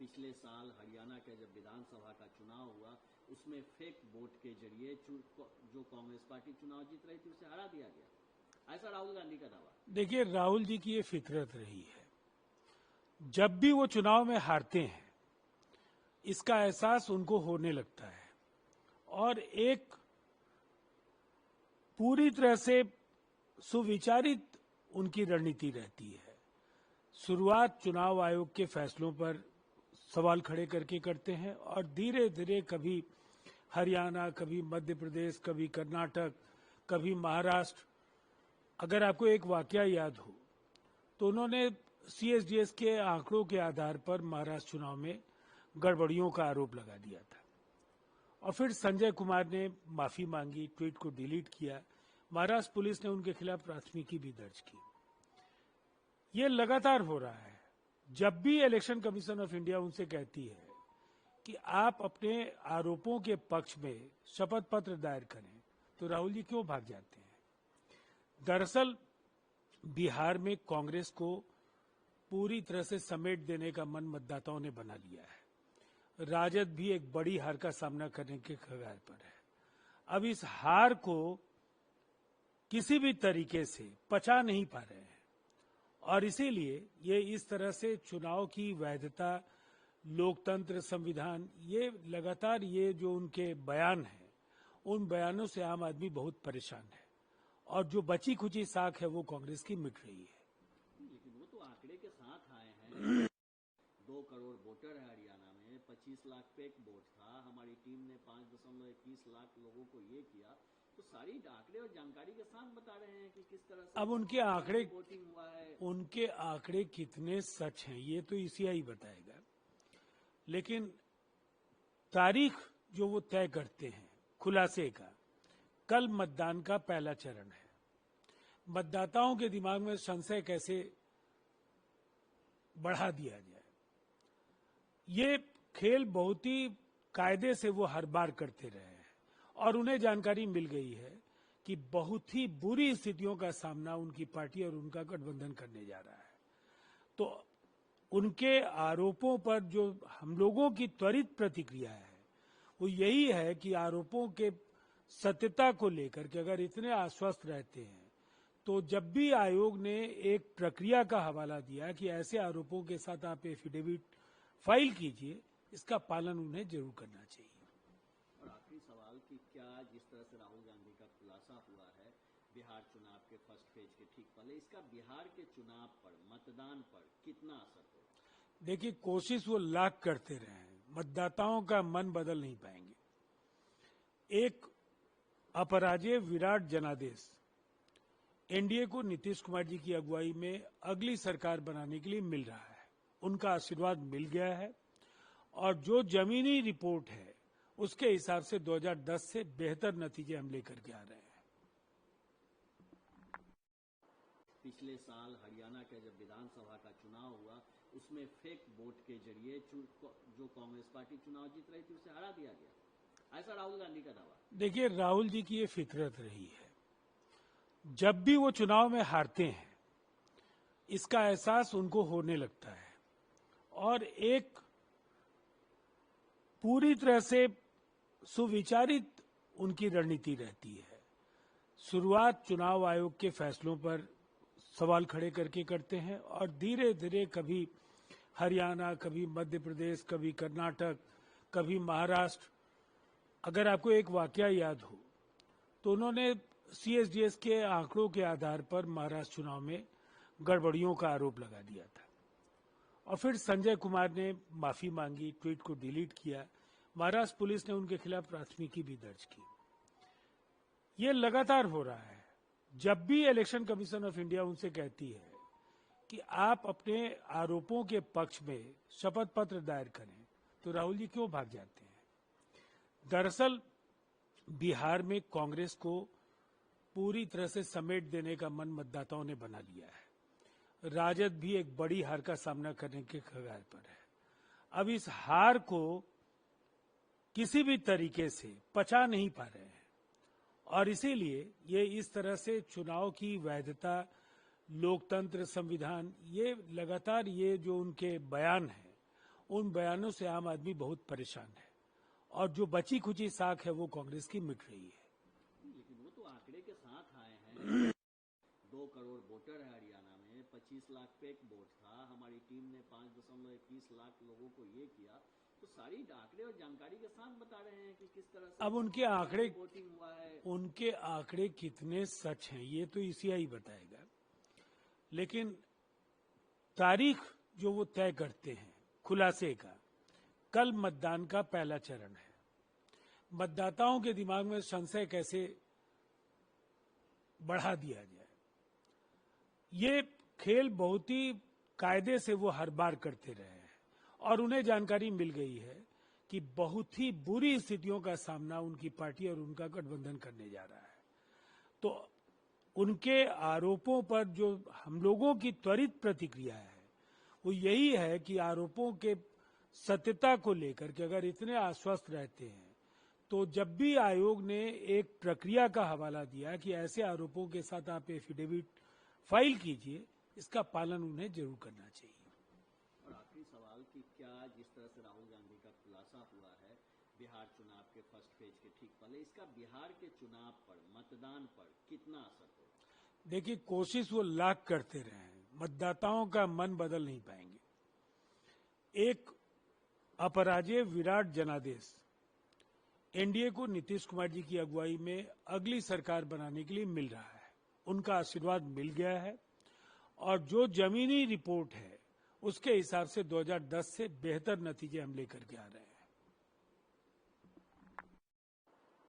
पिछले साल हरियाणा के जब विधानसभा का चुनाव हुआ उसमें फेक वोट के जरिए जो कांग्रेस पार्टी चुनाव जीत रही थी उसे हरा दिया गया, ऐसा राहुल गांधी का दावा। देखिए, राहुल जी की ये फितरत रही है, जब भी वो चुनाव में हारते हैं इसका एहसास उनको होने लगता है और एक पूरी तरह से सुविचारित उनकी रणनीति रहती है। शुरुआत चुनाव आयोग के फैसलों पर सवाल खड़े करके करते हैं और धीरे धीरे कभी हरियाणा, कभी मध्य प्रदेश, कभी कर्नाटक, कभी महाराष्ट्र। अगर आपको एक वाकया याद हो तो उन्होंने सीएसडीएस के आंकड़ों के आधार पर महाराष्ट्र चुनाव में गड़बड़ियों का आरोप लगा दिया था और फिर संजय कुमार ने माफी मांगी, ट्वीट को डिलीट किया। महाराष्ट्र पुलिस ने उनके खिलाफ प्राथमिकी भी दर्ज की। ये लगातार हो रहा है। जब भी इलेक्शन कमीशन ऑफ इंडिया उनसे कहती है कि आप अपने आरोपों के पक्ष में शपथ पत्र दायर करें, तो राहुल जी क्यों भाग जाते हैं? दरअसल बिहार में कांग्रेस को पूरी तरह से समेट देने का मन मतदाताओं ने बना लिया है। राजद भी एक बड़ी हार का सामना करने के कगार पर है। अब इस हार को किसी भी तरीके से पचा नहीं पा रहे हैं और इसीलिए ये इस तरह से चुनाव की वैधता, लोकतंत्र, संविधान, ये लगातार ये जो उनके बयान हैं, उन बयानों से आम आदमी बहुत परेशान है और जो बची खुची साख है वो कांग्रेस की मिट रही है। लेकिन वो तो आंकड़े के साथ आए हैं। 2 करोड़ वोटर है हरियाणा में, 25 लाख फेक वोट था, हमारी टीम ने 5.21 लाख लोगों को ये किया, तो सारी आंकड़े और जानकारी के साथ बता रहे हैं कि किस तरह से अब उनके आंकड़े, वोटिंग हुआ है। उनके आंकड़े कितने सच हैं ये तो ईसीआई बताएगा, लेकिन तारीख जो वो तय करते हैं खुलासे का, कल मतदान का पहला चरण है। मतदाताओं के दिमाग में संशय कैसे बढ़ा दिया जाए, ये खेल बहुत ही कायदे से वो हर बार करते रहे हैं और उन्हें जानकारी मिल गई है कि बहुत ही बुरी स्थितियों का सामना उनकी पार्टी और उनका गठबंधन करने जा रहा है। तो उनके आरोपों पर जो हम लोगों की त्वरित प्रतिक्रिया है वो यही है कि आरोपों के सत्यता को लेकर के अगर इतने आश्वस्त रहते हैं तो जब भी आयोग ने एक प्रक्रिया का हवाला दिया कि ऐसे आरोपों के साथ आप एफिडेविट फाइल कीजिए, इसका पालन उन्हें जरूर करना चाहिए। और आखिरी सवाल कि क्या जिस तरह से राहुल गांधी का खुलासा हुआ है बिहार चुनाव के फर्स्ट फेज के ठीक पहले, इसका बिहार के चुनाव पर, मतदान पर कितना असर होगा? देखिए, कोशिश वो लाख करते रहे हैं, मतदाताओं का मन बदल नहीं पाएंगे। एक अपराजेय विराट जनादेश एनडीए को नीतीश कुमार जी की अगुवाई में अगली सरकार बनाने के लिए मिल रहा है। उनका आशीर्वाद मिल गया है और जो जमीनी रिपोर्ट है उसके हिसाब से 2010 से बेहतर नतीजे हम लेकर के आ रहे हैं। पिछले साल हरियाणा के जब विधानसभा का चुनाव हुआ उसमें फेक वोट के जरिए जो कांग्रेस पार्टी चुनाव जीत रही थी उसे हरा दिया गया, ऐसा राहुल गांधी का दावा। देखिए, राहुल जी की ये फितरत रही है, जब भी वो चुनाव में हारते हैं इसका एहसास उनको होने लगता है और एक पूरी तरह से सुविचारित उनकी रणनीति रहती है। शुरुआत चुनाव आयोग के फैसलों पर सवाल खड़े करके करते हैं और धीरे धीरे कभी हरियाणा, कभी मध्य प्रदेश, कभी कर्नाटक, कभी महाराष्ट्र। अगर आपको एक वाकया याद हो तो उन्होंने सीएसडीएस के आंकड़ों के आधार पर महाराष्ट्र चुनाव में गड़बड़ियों का आरोप लगा दिया था और फिर संजय कुमार ने माफी मांगी, ट्वीट को डिलीट किया। महाराष्ट्र पुलिस ने उनके खिलाफ प्राथमिकी भी दर्ज की। ये लगातार हो रहा है। जब भी इलेक्शन कमीशन ऑफ इंडिया उनसे कहती है कि आप अपने आरोपों के पक्ष में शपथ पत्र दायर करें, तो राहुल जी क्यों भाग जाते हैं? दरअसल बिहार में कांग्रेस को पूरी तरह से समेट देने का मन मतदाताओं ने बना लिया है। राजद भी एक बड़ी हार का सामना करने के कगार पर है। अब इस हार को किसी भी तरीके से पचा नहीं पा रहे हैं और इसीलिए ये इस तरह से चुनाव की वैधता, लोकतंत्र, संविधान, ये लगातार ये जो उनके बयान हैं, उन बयानों से आम आदमी बहुत परेशान है और जो बची खुची साख है वो कांग्रेस की मिट रही है। लेकिन वो तो आंकड़े के साथ आए हैं। 2 करोड़ वोटर है हरियाणा में, 25 लाख पे एक वोट था, हमारी टीम ने 5.21 लाख लोगों को ये किया, तो सारी आंकड़े और जानकारी के साथ बता रहे हैं कि किस तरह से अब उनके आंकड़े वोटिंग हुआ है। उनके आंकड़े कितने सच हैं ये तो ईसीआई बताएगा, लेकिन तारीख जो वो तय करते हैं खुलासे का, कल मतदान का पहला चरण है। मतदाताओं के दिमाग में संशय कैसे बढ़ा दिया जाए, ये खेल बहुत ही कायदे से वो हर बार करते रहे हैं और उन्हें जानकारी मिल गई है कि बहुत ही बुरी स्थितियों का सामना उनकी पार्टी और उनका गठबंधन करने जा रहा है। तो उनके आरोपों पर जो हम लोगों की त्वरित प्रतिक्रिया है वो यही है कि आरोपों के सत्यता को लेकर के अगर इतने आश्वस्त रहते हैं तो जब भी आयोग ने एक प्रक्रिया का हवाला दिया कि ऐसे आरोपों के साथ आप एफिडेविट फाइल कीजिए, इसका पालन उन्हें जरूर करना चाहिए। और आखिरी सवाल कि क्या जिस तरह से राहुल गांधी का खुलासा हुआ है बिहार चुनाव के फर्स्ट फेज के ठीक पहले, इसका बिहार के चुनाव पर, मतदान पर कितना असर होगा? देखिए, कोशिश वो लाख करते रहे हैं, मतदाताओं का मन बदल नहीं पाएंगे। एक अपराजेय विराट जनादेश एनडीए को नीतीश कुमार जी की अगुवाई में अगली सरकार बनाने के लिए मिल रहा है, उनका आशीर्वाद मिल गया है और जो जमीनी रिपोर्ट है उसके हिसाब से 2010 से बेहतर नतीजे हम लेकर के आ रहे हैं।